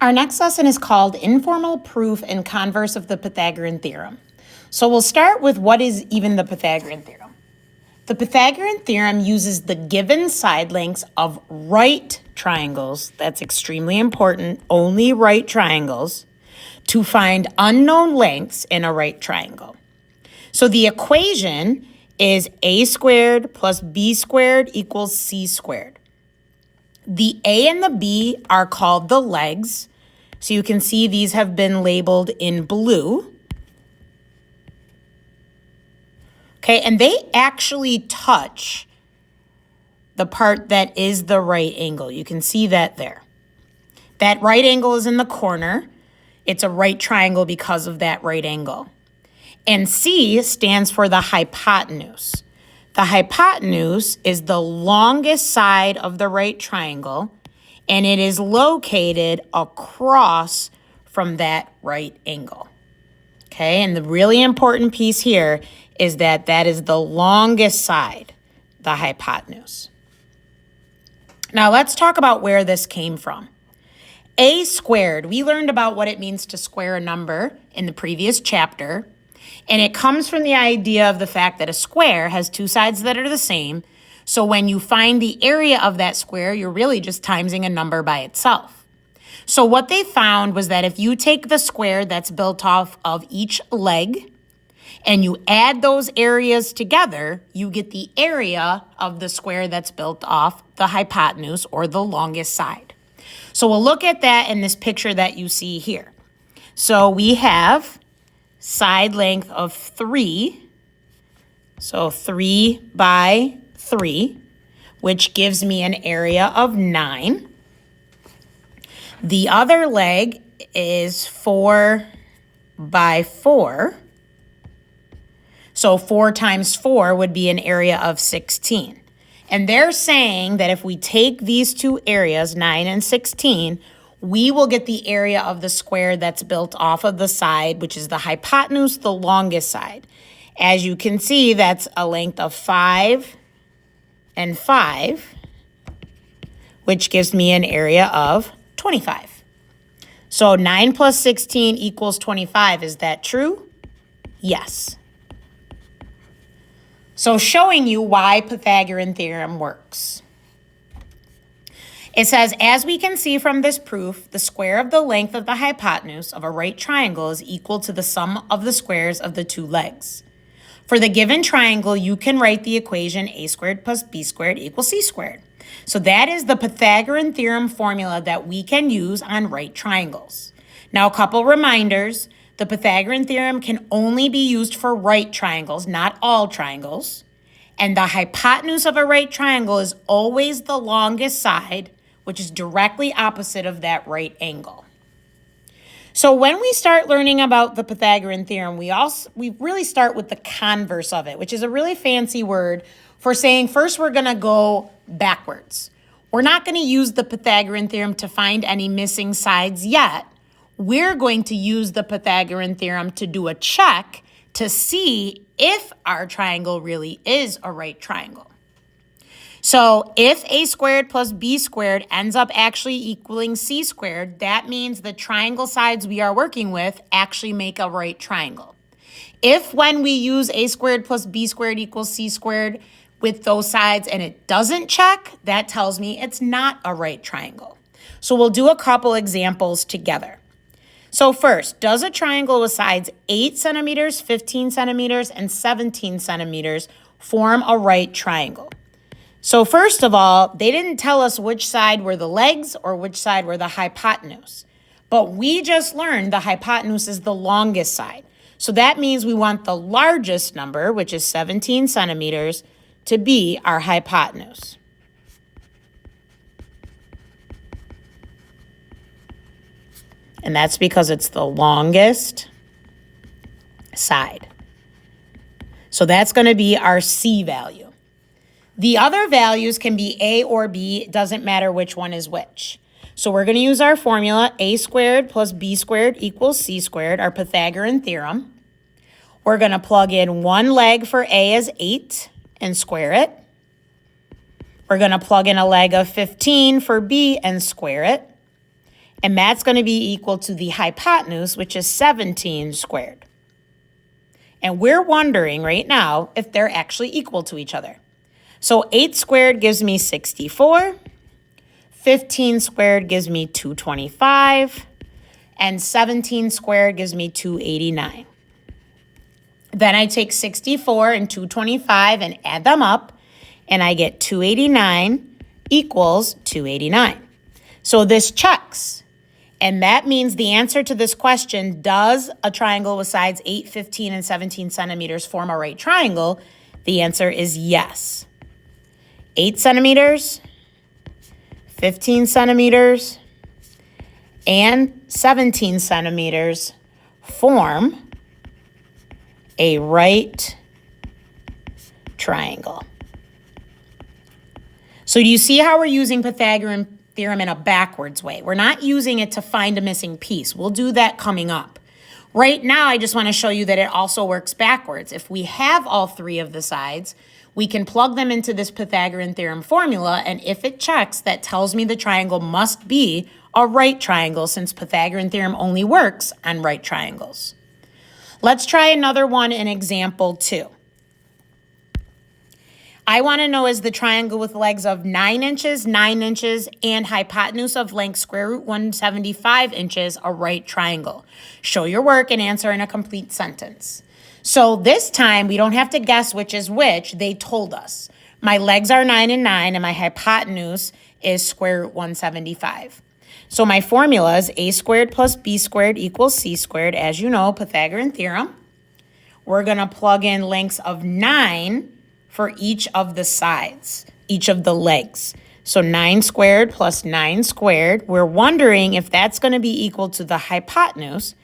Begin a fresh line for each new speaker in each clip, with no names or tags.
Our next lesson is called Informal Proof and Converse of the Pythagorean Theorem. So we'll start with what is even the Pythagorean Theorem. The Pythagorean Theorem uses the given side lengths of right triangles, that's extremely important, only right triangles, to find unknown lengths in a right triangle. So the equation is a squared plus b squared equals c squared. The a and the b are called the legs. So you can see these have been labeled in blue. Okay, and they actually touch the part that is the right angle. You can see that there. That right angle is in the corner. It's a right triangle because of that right angle. And C stands for the hypotenuse. The hypotenuse is the longest side of the right triangle, and it is located across from that right angle. Okay, and the really important piece here is that that is the longest side, the hypotenuse. Now let's talk about where this came from. A squared, we learned about what it means to square a number in the previous chapter, and it comes from the idea of the fact that a square has two sides that are the same. So when you find the area of that square, you're really just timesing a number by itself. So what they found was that if you take the square that's built off of each leg and you add those areas together, you get the area of the square that's built off the hypotenuse or the longest side. So we'll look at that in this picture that you see here. So we have side length of 3, so 3 by 3, which gives me an area of 9. The other leg is 4 by 4, so 4 times 4 would be an area of 16. And they're saying that if we take these two areas, 9 and 16, we will get the area of the square that's built off of the side, which is the hypotenuse, the longest side. As you can see, that's a length of 5 and 5, which gives me an area of 25. So 9 plus 16 equals 25. Is that true? Yes. So showing you why Pythagorean theorem works. It says, as we can see from this proof, the square of the length of the hypotenuse of a right triangle is equal to the sum of the squares of the two legs. For the given triangle, you can write the equation a squared plus b squared equals c squared. So that is the Pythagorean theorem formula that we can use on right triangles. Now, a couple reminders. The Pythagorean theorem can only be used for right triangles, not all triangles. And the hypotenuse of a right triangle is always the longest side, which is directly opposite of that right angle. So when we start learning about the Pythagorean theorem, we really start with the converse of it, which is a really fancy word for saying first we're going to go backwards. We're not going to use the Pythagorean theorem to find any missing sides yet. We're going to use the Pythagorean theorem to do a check to see if our triangle really is a right triangle. So if a squared plus b squared ends up actually equaling c squared, that means the triangle sides we are working with actually make a right triangle. If when we use a squared plus b squared equals c squared with those sides and it doesn't check, that tells me it's not a right triangle. So we'll do a couple examples together. So first, does a triangle with sides 8 centimeters, 15 centimeters, and 17 centimeters form a right triangle? So first of all, they didn't tell us which side were the legs or which side were the hypotenuse. But we just learned the hypotenuse is the longest side. So that means we want the largest number, which is 17 centimeters, to be our hypotenuse. And that's because it's the longest side. So that's going to be our C value. The other values can be A or B. It doesn't matter which one is which. So we're going to use our formula, a squared plus b squared equals c squared, our Pythagorean theorem. We're going to plug in one leg for A as 8 and square it. We're going to plug in a leg of 15 for B and square it. And that's going to be equal to the hypotenuse, which is 17 squared. And we're wondering right now if they're actually equal to each other. So 8 squared gives me 64. 15 squared gives me 225. And 17 squared gives me 289. Then I take 64 and 225 and add them up, and I get 289 equals 289. So this checks. And that means the answer to this question, does a triangle with sides 8, 15, and 17 centimeters form a right triangle? The answer is yes. 8 centimeters, 15 centimeters, and 17 centimeters form a right triangle. So do you see how we're using Pythagorean theorem in a backwards way? We're not using it to find a missing piece. We'll do that coming up. Right now, I just want to show you that it also works backwards. If we have all three of the sides, we can plug them into this Pythagorean theorem formula, and if it checks, that tells me the triangle must be a right triangle, since Pythagorean theorem only works on right triangles. Let's try another one in example 2. I want to know, is the triangle with legs of 9 inches, 9 inches, and hypotenuse of length square root 175 inches a right triangle? Show your work and answer in a complete sentence. So this time, we don't have to guess which is which. They told us. My legs are 9 and 9, and my hypotenuse is square root 175. So my formula is a squared plus b squared equals c squared. As you know, Pythagorean theorem. We're going to plug in lengths of 9 for each of the sides, each of the legs. So 9 squared plus 9 squared. We're wondering if that's going to be equal to the hypotenuse,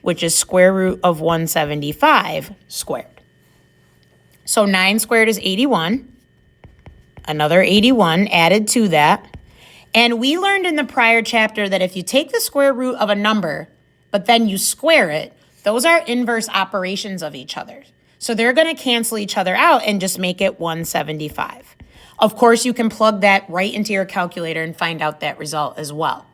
which is square root of 175 squared. So 9 squared is 81. Another 81 added to that. And we learned in the prior chapter that if you take the square root of a number, but then you square it, those are inverse operations of each other. So they're going to cancel each other out and just make it 175. Of course, you can plug that right into your calculator and find out that result as well.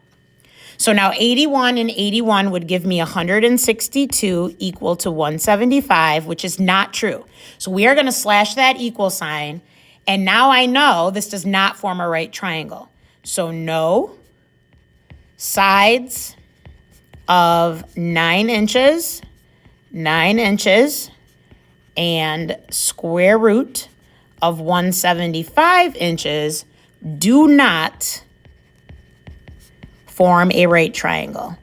So now 81 and 81 would give me 162 equal to 175, which is not true. So we are going to slash that equal sign. And now I know this does not form a right triangle. So no sides of 9 inches, and square root of 175 inches do not form a right triangle.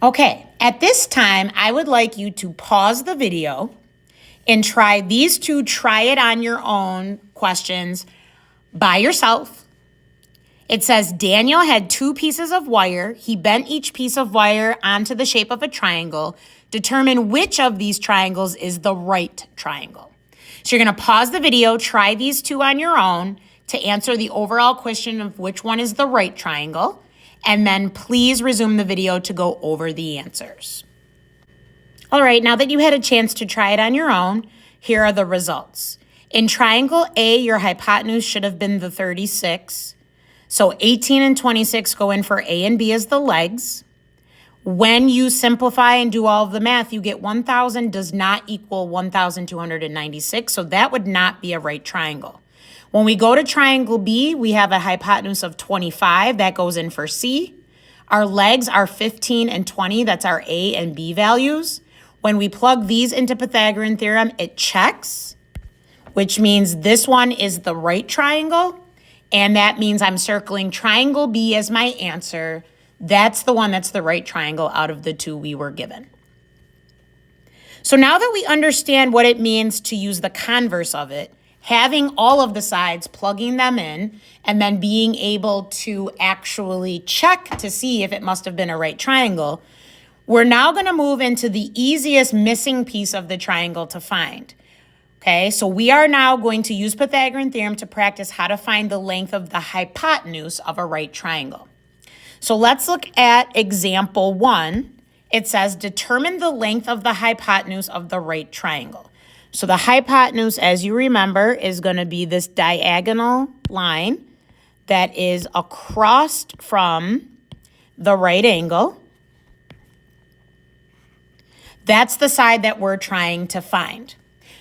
Okay, at this time, I would like you to pause the video and try these two try it on your own questions by yourself. It says Daniel had 2 pieces of wire. He bent each piece of wire onto the shape of a triangle. Determine which of these triangles is the right triangle. So you're going to pause the video, try these two on your own to answer the overall question of which one is the right triangle. And then please resume the video to go over the answers. All right, now that you had a chance to try it on your own, here are the results. In triangle A, your hypotenuse should have been the 36. So 18 and 26 go in for A and B as the legs. When you simplify and do all of the math, you get 1,000 does not equal 1,296. So that would not be a right triangle. When we go to triangle B, we have a hypotenuse of 25. That goes in for C. Our legs are 15 and 20. That's our A and B values. When we plug these into Pythagorean theorem, it checks, which means this one is the right triangle. And that means I'm circling triangle B as my answer. That's the one that's the right triangle out of the 2 we were given. So now that we understand what it means to use the converse of it, having all of the sides, plugging them in, and then being able to actually check to see if it must have been a right triangle, we're now going to move into the easiest missing piece of the triangle to find. Okay, so we are now going to use Pythagorean theorem to practice how to find the length of the hypotenuse of a right triangle. So let's look at example 1. It says, determine the length of the hypotenuse of the right triangle. So the hypotenuse, as you remember, is going to be this diagonal line that is across from the right angle. That's the side that we're trying to find.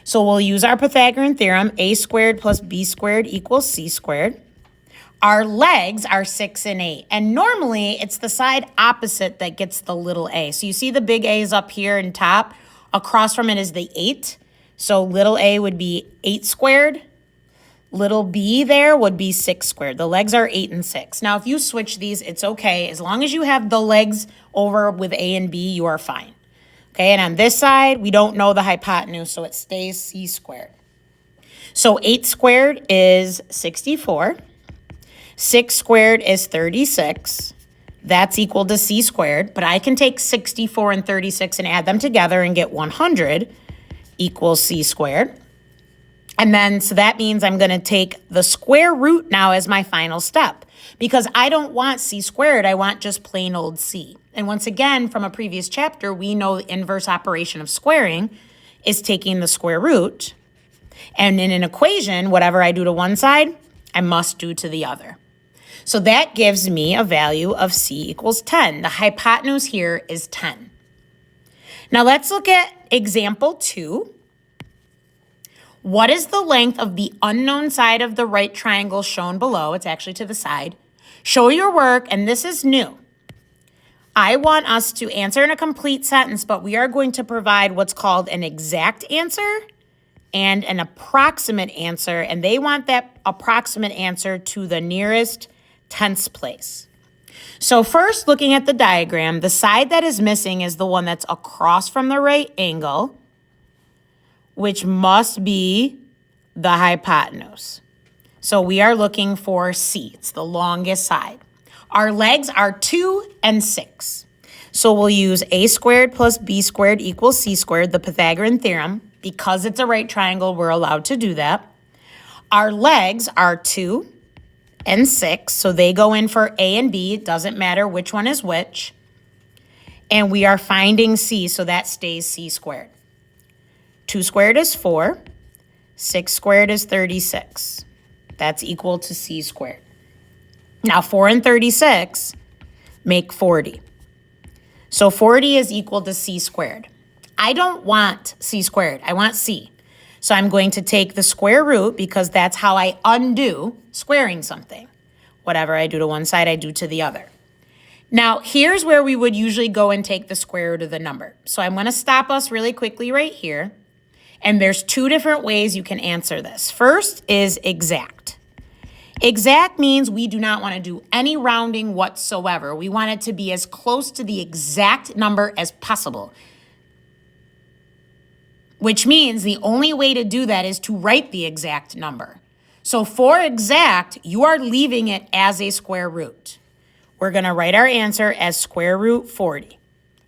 So we'll use our Pythagorean theorem, a squared plus b squared equals c squared. Our legs are 6 and 8, and normally it's the side opposite that gets the little a. So you see the big A is up here in top. Across from it is the 8. So little a would be 8 squared. Little b there would be 6 squared. The legs are 8 and 6. Now, if you switch these, it's okay. As long as you have the legs over with a and b, you are fine. Okay, and on this side, we don't know the hypotenuse, so it stays c squared. So 8 squared is 64. 6 squared is 36. That's equal to c squared, but I can take 64 and 36 and add them together and get 100 equals c squared. And then, so that means I'm going to take the square root now as my final step, because I don't want c squared, I want just plain old c. And once again, from a previous chapter, we know the inverse operation of squaring is taking the square root. And in an equation, whatever I do to one side, I must do to the other. So that gives me a value of c equals 10. The hypotenuse here is 10. Now let's look at example 2. What is the length of the unknown side of the right triangle shown below? It's actually to the side. Show your work, and this is new. I want us to answer in a complete sentence, but we are going to provide what's called an exact answer and an approximate answer, and they want that approximate answer to the nearest tenths place. So first, looking at the diagram, the side that is missing is the one that's across from the right angle, which must be the hypotenuse. So we are looking for C. It's the longest side. Our legs are 2 and 6. So we'll use a squared plus b squared equals c squared, the Pythagorean theorem. Because it's a right triangle, we're allowed to do that. Our legs are 2 and 6, so they go in for a and b. It doesn't matter which one is which. And we are finding c, so that stays c squared. 2 squared is 4. 6 squared is 36. That's equal to c squared. Now 4 and 36 make 40. So 40 is equal to c squared. I don't want c squared. I want c. So I'm going to take the square root because that's how I undo squaring something. Whatever I do to one side, I do to the other. Now, here's where we would usually go and take the square root of the number. So I'm going to stop us really quickly right here. And there's 2 different ways you can answer this. First is exact. Exact means we do not want to do any rounding whatsoever. We want it to be as close to the exact number as possible. Which means the only way to do that is to write the exact number. So for exact, you are leaving it as a square root. We're going to write our answer as square root 40.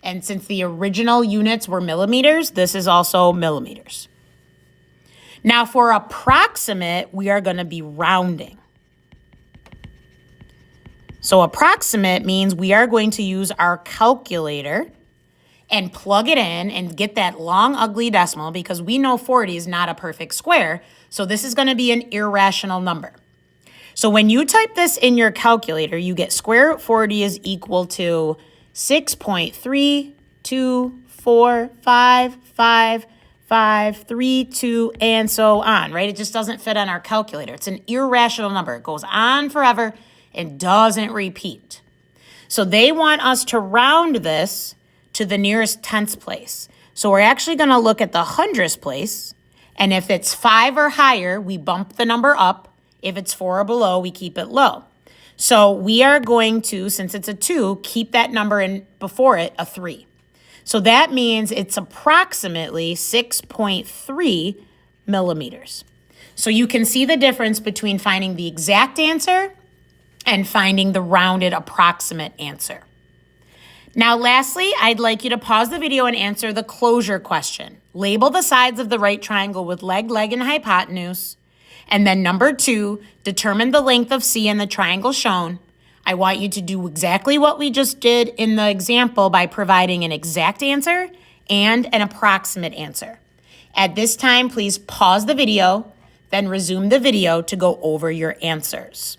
And since the original units were millimeters, this is also millimeters. Now for approximate, we are going to be rounding. So approximate means we are going to use our calculator and plug it in and get that long, ugly decimal because we know 40 is not a perfect square. So this is going to be an irrational number. So when you type this in your calculator, you get square root 40 is equal to 6.324555532 and so on, right? It just doesn't fit on our calculator. It's an irrational number. It goes on forever and doesn't repeat. So they want us to round this to the nearest tenths place. So we're actually going to look at the hundredths place, and if it's 5 or higher, we bump the number up. If it's 4 or below, we keep it low. So we are going to, since it's a 2, keep that number in before it a 3. So that means it's approximately 6.3 millimeters. So you can see the difference between finding the exact answer and finding the rounded approximate answer. Now, lastly, I'd like you to pause the video and answer the closure question. Label the sides of the right triangle with leg, and hypotenuse. And then number 2, determine the length of C in the triangle shown. I want you to do exactly what we just did in the example by providing an exact answer and an approximate answer. At this time, please pause the video, then resume the video to go over your answers.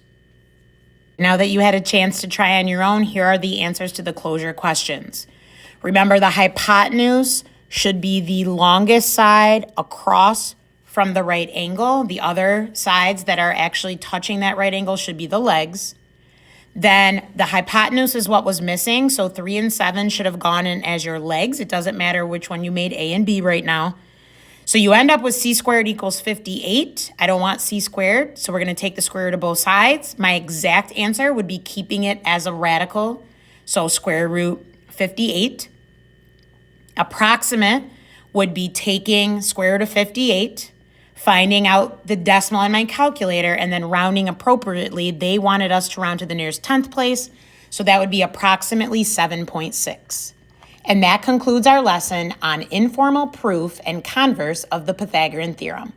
Now that you had a chance to try on your own, here are the answers to the closure questions. Remember, the hypotenuse should be the longest side across from the right angle. The other sides that are actually touching that right angle should be the legs. Then the hypotenuse is what was missing, so 3 and 7 should have gone in as your legs. It doesn't matter which one you made, A and B right now. So you end up with c squared equals 58. I don't want c squared, so we're going to take the square root of both sides. My exact answer would be keeping it as a radical, so square root 58. Approximate would be taking square root of 58, finding out the decimal on my calculator, and then rounding appropriately. They wanted us to round to the nearest 10th place, so that would be approximately 7.6. And that concludes our lesson on informal proof and converse of the Pythagorean theorem.